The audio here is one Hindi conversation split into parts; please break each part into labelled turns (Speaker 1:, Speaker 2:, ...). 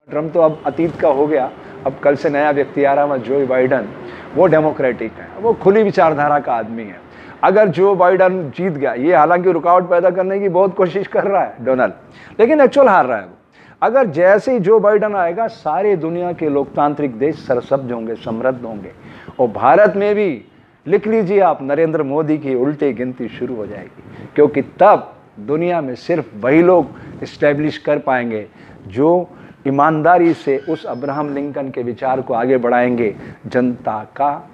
Speaker 1: ट्रम्प तो अब अतीत का हो गया। अब कल से नया व्यक्ति आ रहा है, जो बाइडन, वो डेमोक्रेटिक है, वो खुली विचारधारा का आदमी है। अगर जो बाइडन जीत गया, ये हालांकि रुकावट पैदा करने की बहुत कोशिश कर रहा है डोनाल्ड, लेकिन एक्चुअल हार रहा है वो। अगर जैसे ही जो बाइडन आएगा, सारे दुनिया के लोकतांत्रिक देश सरसब्ज होंगे, समृद्ध होंगे, और भारत में भी लिख लीजिए आप, नरेंद्र मोदी की उल्टी गिनती शुरू हो जाएगी, क्योंकि तब दुनिया में सिर्फ वही लोग इस्टेब्लिश कर पाएंगे जो ईमानदारी से उस अब्राहम लिंकन के विचार को आगे बढ़ाएंगे, जनता का,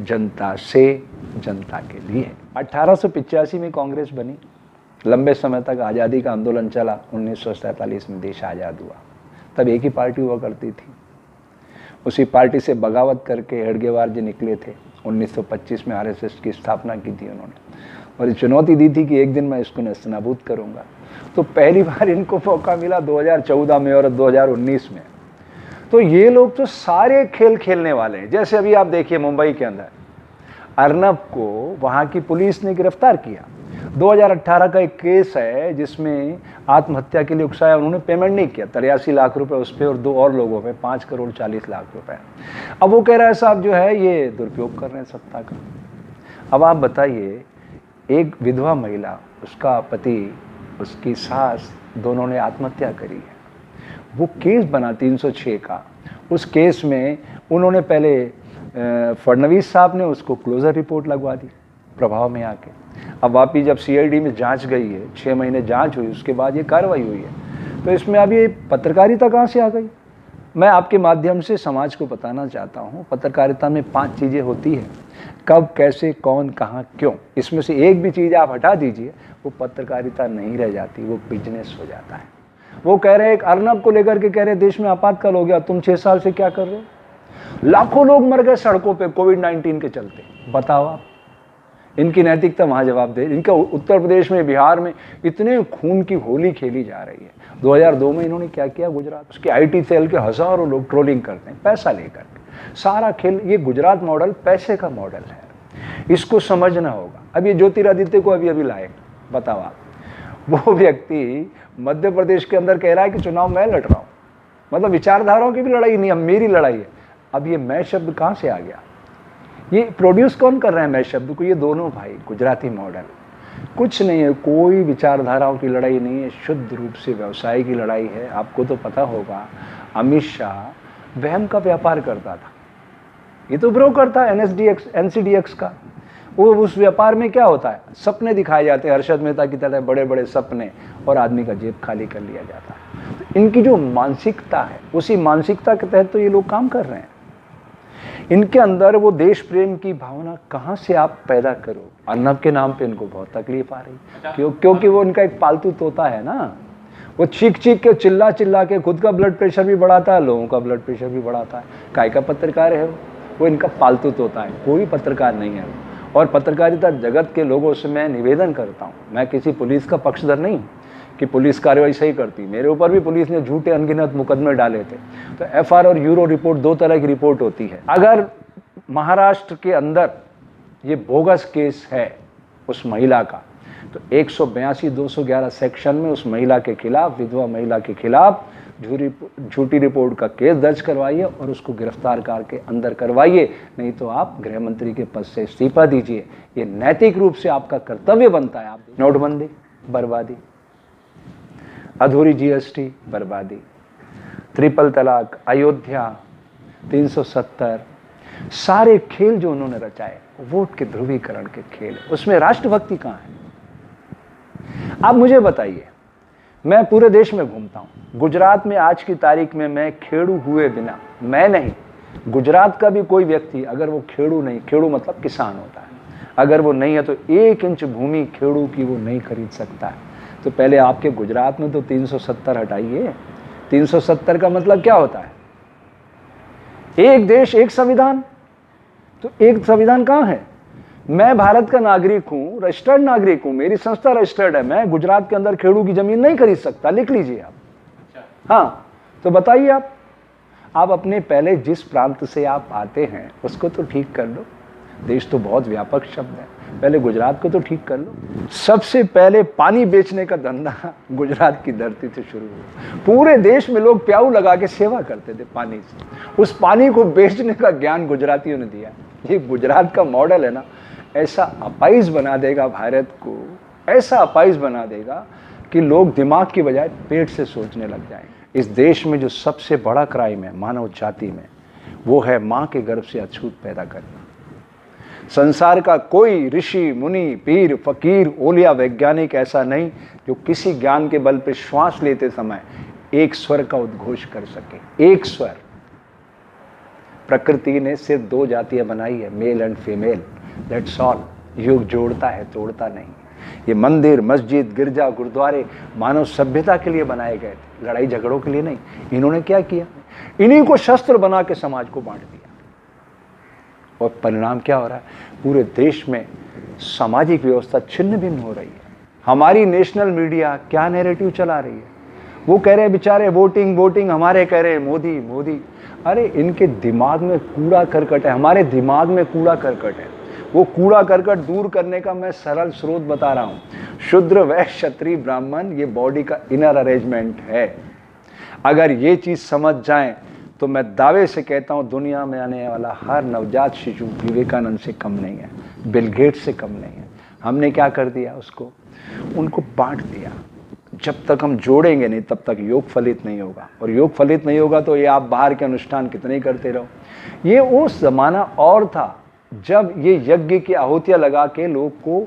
Speaker 1: जनता से, जनता के लिए। 1885 में कांग्रेस बनी, लंबे समय तक आज़ादी का आंदोलन चला, 1947 में देश आज़ाद हुआ। तब एक ही पार्टी हुआ करती थी, उसी पार्टी से बगावत करके हेडगेवार जी निकले थे। 1925 में आरएसएस की स्थापना की थी उन्होंने, और चुनौती दी थी कि एक दिन मैं इसको नेस्तनाबूद करूंगा। तो पहली बार इनको मौका मिला 2014 में और 2019 में। तो ये लोग तो सारे खेल खेलने वाले हैं। जैसे अभी आप देखिए, मुंबई के अंदर अर्नब को वहाँ की पुलिस ने गिरफ्तार किया। 2018 का एक केस है जिसमें आत्महत्या के लिए उकसाया, उन्होंने पेमेंट नहीं किया, 83 लाख रुपए उस पर और 2 और लोगों पे 5 करोड़ 40 लाख रुपए। अब वो कह रहा है साहब जो है ये दुरुपयोग कर रहे हैं सत्ता का। अब आप बताइए, एक विधवा महिला, उसका पति, उसकी सास, दोनों ने आत्महत्या करी है। वो केस बना 306 का। उस केस में उन्होंने पहले फडणवीस साहब ने उसको क्लोजर रिपोर्ट लगवा दी प्रभाव में आके। अब वापिस जब सीआईडी में जांच गई है, 6 महीने जांच हुई, उसके बाद ये कार्रवाई हुई है। तो इसमें अब ये पत्रकारिता कहाँ से आ गई? मैं आपके माध्यम से समाज को बताना चाहता हूँ, पत्रकारिता में 5 चीज़ें होती हैं, कब, कैसे, कौन, कहाँ, क्यों। इसमें से एक भी चीज़ आप हटा दीजिए, वो पत्रकारिता नहीं रह जाती, वो बिजनेस हो जाता है। वो कह रहे हैं, एक अर्नब को लेकर के कह रहे हैं देश में आपातकाल हो गया, तुम 6 साल से क्या कर रहे हो? लाखों लोग मर गए सड़कों पे कोविड-19 के चलते। बताओ आप, इनकी नैतिकता वहाँ जवाब दे। इनका उत्तर प्रदेश में, बिहार में इतने खून की होली खेली जा रही है। 2002 में इन्होंने क्या किया गुजरात, उसके आईटी सेल के हज़ारों लोग ट्रोलिंग करते हैं पैसा लेकर के। सारा खेल, ये गुजरात मॉडल पैसे का मॉडल है, इसको समझना होगा। अब ये ज्योतिरादित्य को अभी लाएगा, बताओ आप। वो व्यक्ति मध्य प्रदेश के अंदर कह रहा है कि चुनाव मैं लड़ रहा हूँ, मतलब विचारधाराओं की भी लड़ाई नहीं, अब मेरी लड़ाई है। अब ये मैं शब्द कहाँ से आ गया? ये प्रोड्यूस कौन कर रहे हैं मैं शब्द को? ये दोनों भाई, गुजराती मॉडल। कुछ नहीं है, कोई विचारधाराओं की लड़ाई नहीं है, शुद्ध रूप से व्यवसाय की लड़ाई है। आपको तो पता होगा, अमित शाह वहम का व्यापार करता था, ये तो ब्रोकर था एनसीडीएक्स का। वो उस व्यापार में क्या होता है, सपने दिखाए जाते हैं, हर्षद मेहता की तरह बड़े बड़े सपने, और आदमी का जेब खाली कर लिया जाता है। तो इनकी जो मानसिकता है, उसी मानसिकता के तहत तो ये लोग काम कर रहे हैं। इनके अंदर वो देश प्रेम की भावना कहाँ से आप पैदा करो? अर्नब के नाम पे इनको बहुत तकलीफ आ रही, क्योंकि वो इनका एक पालतू तोता है ना। वो चीख चीख के, चिल्ला चिल्ला के खुद का ब्लड प्रेशर भी बढ़ाता है, लोगों का ब्लड प्रेशर भी बढ़ाता है। काय का पत्रकार है वो इनका पालतू तोता है, कोई पत्रकार नहीं है। और पत्रकारिता जगत के लोगों से मैं निवेदन करता हूँ, मैं किसी पुलिस का पक्षधर नहीं कि पुलिस कार्रवाई सही करती, मेरे ऊपर भी पुलिस ने झूठे अनगिनत मुकदमे डाले थे। तो एफआर और यूरो रिपोर्ट, 2 तरह की रिपोर्ट होती है। अगर महाराष्ट्र के अंदर ये बोगस केस है उस महिला का, तो 182-211 सेक्शन में उस महिला के खिलाफ, विधवा महिला के खिलाफ झूठी रिपोर्ट का केस दर्ज करवाइए और उसको गिरफ्तार करके अंदर करवाइए, नहीं तो आप गृह मंत्री के पद से इस्तीफा दीजिए। ये नैतिक रूप से आपका कर्तव्य बनता है। आप नोटबंदी बर्बादी, अधूरी जीएसटी बर्बादी, ट्रिपल तलाक, अयोध्या, 370, सारे खेल जो उन्होंने रचाए, वोट के ध्रुवीकरण के खेल, उसमें राष्ट्रभक्ति कहाँ है? आप मुझे बताइए। मैं पूरे देश में घूमता हूँ, गुजरात में आज की तारीख में मैं खेड़ू हुए बिना, मैं नहीं, गुजरात का भी कोई व्यक्ति अगर वो खेड़ू नहीं, खेड़ू मतलब किसान होता है, अगर वो नहीं है तो 1 इंच भूमि खेड़ू की वो नहीं खरीद सकता है। तो पहले आपके गुजरात में तो 370 हटाइए। 370 का मतलब क्या होता है? एक देश एक संविधान। तो एक संविधान कहाँ है? मैं भारत का नागरिक हूं, रजिस्टर्ड नागरिक हूं, मेरी संस्था रजिस्टर्ड है, मैं गुजरात के अंदर खेड़ू की जमीन नहीं खरीद सकता, लिख लीजिए आप। हाँ, तो बताइए आप अपने पहले जिस प्रांत से आप आते हैं उसको तो ठीक कर लो। देश तो बहुत व्यापक शब्द है, पहले गुजरात को तो ठीक कर लो। सबसे पहले पानी बेचने का धंधा गुजरात की धरती से शुरू हुआ। पूरे देश में लोग प्याऊ लगा के सेवा करते थे पानी से। उस पानी को बेचने का ज्ञान गुजरातियों ने दिया। ये गुजरात का मॉडल है ना, ऐसा अपाइज बना देगा भारत को, ऐसा अपाइज बना देगा कि लोग दिमाग की बजाय पेट से सोचने लग जाएंगे। इस देश में जो सबसे बड़ा क्राइम है मानव जाति में, वो है माँ के गर्भ से अछूत पैदा करना। संसार का कोई ऋषि मुनि पीर फकीर ओलिया वैज्ञानिक ऐसा नहीं जो किसी ज्ञान के बल पे श्वास लेते समय एक स्वर का उद्घोष कर सके। एक स्वर। प्रकृति ने सिर्फ दो जातियां बनाई है, male and female, that's all. युग जोड़ता है, तोड़ता नहीं। ये मंदिर मस्जिद गिरजा गुरुद्वारे मानव सभ्यता के लिए बनाए गए थे, लड़ाई झगड़ों के लिए नहीं। इन्होंने क्या किया? इन्हीं को शस्त्र बना के समाज को बांट दिया। और परिणाम क्या हो रहा है? पूरे देश में सामाजिक व्यवस्था छिन्न भिन्न हो रही है। हमारी नेशनल मीडिया क्या नैरेटिव चला रही है? वो कह रहे हैं बेचारे वोटिंग वोटिंग, हमारे कह रहे हैं मोदी मोदी। अरे इनके दिमाग में कूड़ा करकट है, हमारे दिमाग में कूड़ा करकट है। वो कूड़ा करकट दूर करने का मैं सरल स्रोत बता रहा हूँ। शूद्र वैश्य क्षत्रिय ब्राह्मण ये बॉडी का इनर अरेंजमेंट है। अगर ये चीज़ समझ जाएं तो मैं दावे से कहता हूँ दुनिया में आने वाला हर नवजात शिशु विवेकानंद से कम नहीं है, बिल गेट्स से कम नहीं है। हमने क्या कर दिया? उसको उनको बांट दिया। जब तक हम जोड़ेंगे नहीं तब तक योग फलित नहीं होगा, और योग फलित नहीं होगा तो ये आप बाहर के अनुष्ठान कितने ही करते रहो। ये उस जमाना और था जब ये यज्ञ की आहुतियां लगा के लोग को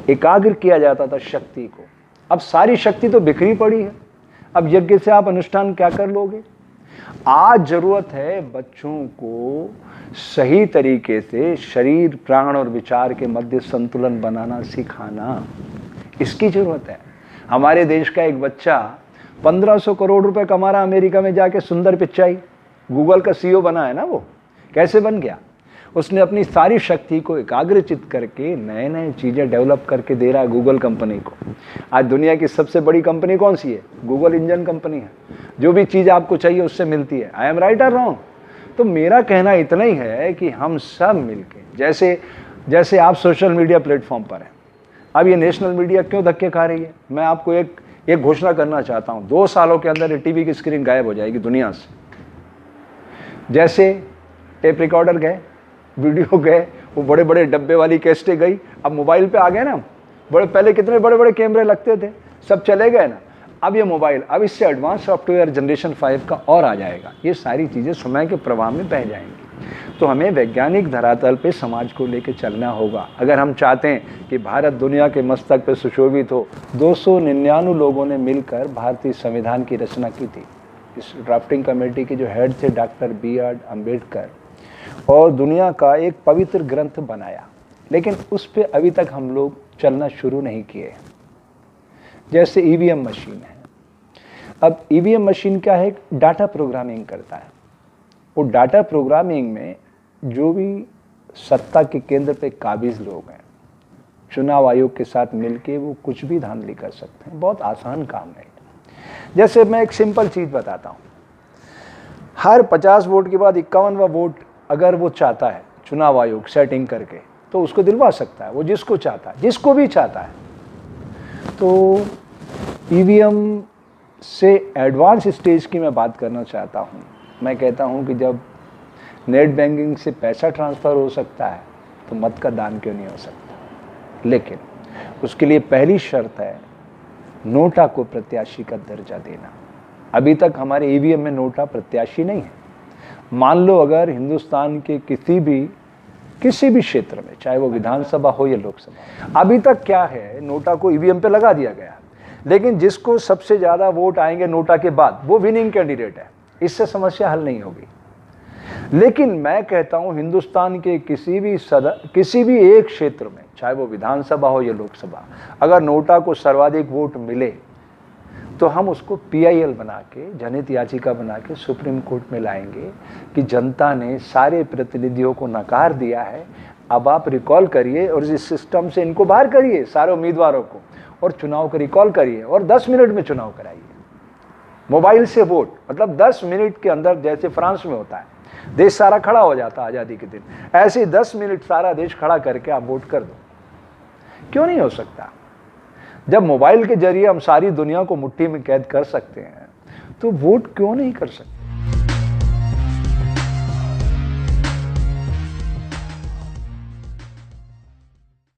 Speaker 1: एकाग्र किया जाता था शक्ति को। अब सारी शक्ति तो बिखरी पड़ी है। अब यज्ञ से आप अनुष्ठान क्या कर लोगे? आज जरूरत है बच्चों को सही तरीके से शरीर प्राण और विचार के मध्य संतुलन बनाना सिखाना, इसकी जरूरत है। हमारे देश का एक बच्चा 1500 करोड़ रुपए कमा रहा अमेरिका में जाके, सुंदर पिचाई, गूगल का सीईओ बना है ना। वो कैसे बन गया? उसने अपनी सारी शक्ति को एकाग्रचित करके नए नए चीज़ें डेवलप करके दे रहा है गूगल कंपनी को। आज दुनिया की सबसे बड़ी कंपनी कौन सी है? गूगल इंजन कंपनी है। जो भी चीज़ आपको चाहिए उससे मिलती है। आई एम राइट और रॉन्ग? तो मेरा कहना इतना ही है कि हम सब मिलके, जैसे आप सोशल मीडिया प्लेटफॉर्म पर हैं, अब ये नेशनल मीडिया क्यों धक्के खा रही है? मैं आपको एक घोषणा करना चाहता हूँ, 2 सालों के अंदर टीवी की स्क्रीन गायब हो जाएगी दुनिया से। जैसे टेप रिकॉर्डर गए, वीडियो गए, वो बड़े बड़े डब्बे वाली कैसेटें गई, अब मोबाइल पे आ गए ना। पहले कितने बड़े बड़े कैमरे लगते थे, सब चले गए ना। अब ये मोबाइल, अब इससे एडवांस सॉफ्टवेयर जनरेशन 5 का और आ जाएगा। ये सारी चीज़ें समय के प्रवाह में बह जाएंगी। तो हमें वैज्ञानिक धरातल पे समाज को लेकर चलना होगा। अगर हम चाहते हैं कि भारत दुनिया के मस्तक पे सुशोभित हो। 299 लोगों ने मिलकर भारतीय संविधान की रचना की थी। इस ड्राफ्टिंग कमेटी के जो हेड थे डॉक्टर B.R. अम्बेडकर, और दुनिया का एक पवित्र ग्रंथ बनाया, लेकिन उस पर अभी तक हम लोग चलना शुरू नहीं किए। जैसे ईवीएम मशीन है। अब ईवीएम मशीन क्या है? डाटा प्रोग्रामिंग करता है। वो डाटा प्रोग्रामिंग में जो भी सत्ता के केंद्र पे काबिज लोग हैं, चुनाव आयोग के साथ मिलके वो कुछ भी धांधली कर सकते हैं। बहुत आसान काम है। जैसे मैं एक सिंपल चीज़ बताता हूँ, हर 50 वोट के बाद 51वां वोट अगर वो चाहता है चुनाव आयोग सेटिंग करके, तो उसको दिलवा सकता है, वो जिसको चाहता है, जिसको भी चाहता है। तो ईवीएम से एडवांस स्टेज की मैं बात करना चाहता हूँ। मैं कहता हूँ कि जब नेट बैंकिंग से पैसा ट्रांसफ़र हो सकता है तो मत का दान क्यों नहीं हो सकता? लेकिन उसके लिए पहली शर्त है नोटा को प्रत्याशी का दर्जा देना। अभी तक हमारे ईवीएम में नोटा प्रत्याशी नहीं है। मान लो अगर हिंदुस्तान के किसी भी क्षेत्र में, चाहे वो विधानसभा हो या लोकसभा, अभी तक क्या है, नोटा को ईवीएम पे लगा दिया गया, लेकिन जिसको सबसे ज़्यादा वोट आएंगे नोटा के बाद वो विनिंग कैंडिडेट है। इससे समस्या हल नहीं होगी। लेकिन मैं कहता हूँ हिंदुस्तान के किसी भी एक क्षेत्र में, चाहे वो विधानसभा हो या लोकसभा, अगर नोटा को सर्वाधिक वोट मिले तो हम उसको PIL बना के, जनहित याचिका बना के सुप्रीम कोर्ट में लाएंगे कि जनता ने सारे प्रतिनिधियों को नकार दिया है, अब आप रिकॉल करिए और इस सिस्टम से इनको बाहर करिए सारे उम्मीदवारों को, और चुनाव का रिकॉल करिए और 10 मिनट में चुनाव कराइए। मोबाइल से वोट, मतलब 10 मिनट के अंदर, जैसे फ्रांस में होता है देश सारा खड़ा हो जाता है आज़ादी के दिन, ऐसे ही 10 मिनट सारा देश खड़ा करके आप वोट कर दो। क्यों नहीं हो सकता? जब मोबाइल के जरिए हम सारी दुनिया को मुट्ठी में कैद कर सकते हैं तो वोट क्यों नहीं कर सकते?